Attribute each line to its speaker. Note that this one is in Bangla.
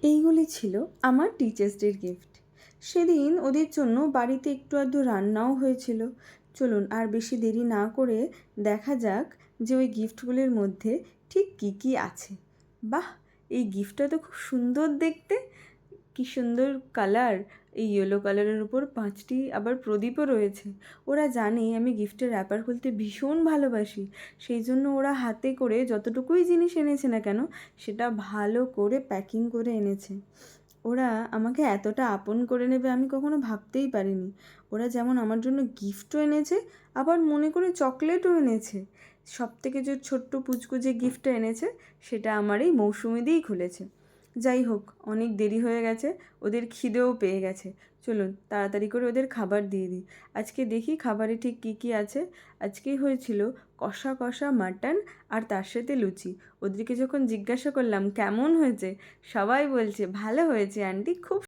Speaker 1: এইগুলি ছিল আমার টিচার্স ডের গিফট। সেদিন ওদের জন্য বাড়িতে একটু আধটু রান্নাও হয়েছিল। চলুন আর বেশি দেরি না করে দেখা যাক যে ওই গিফটগুলির মধ্যে ঠিক কী কী আছে। বাহ, এই গিফটটা তো খুব সুন্দর দেখতে, কি সুন্দর কালার! এই ইয়েলো কালারের উপর 5টি আবার প্রদীপও রয়েছে। ওরা জানে আমি গিফটের র্যাপার খুলতে ভীষণ ভালোবাসি, সেই জন্য ওরা হাতে করে যতটুকুই জিনিস এনেছে না কেন সেটা ভালো করে প্যাকিং করে এনেছে। ওরা আমাকে এতটা আপন করে নেবে আমি কখনো ভাবতেই পারিনি। ওরা যেমন আমার জন্য গিফটও এনেছে, আবার মনে করে চকলেটও এনেছে। সবথেকে যে ছোট্ট পুচকু যে গিফটটা এনেছে সেটা আমার এই মৌসুমিদিই খুলেছে। যাই হোক, অনেক দেরি হয়ে গেছে, ওদের খিদেও পেয়ে গেছে। চলুন তাড়াতাড়ি করে ওদের খাবার দিয়ে দিই। আজকে দেখি খাবারে ঠিক কী কী আছে। আজকে হয়েছিল কষা কষা মাটন আর তার সাথে লুচি। ওদেরকে যখন জিজ্ঞাসা করলাম কেমন হয়েছে, সবাই বলছে ভালো হয়েছে আন্টি, খুব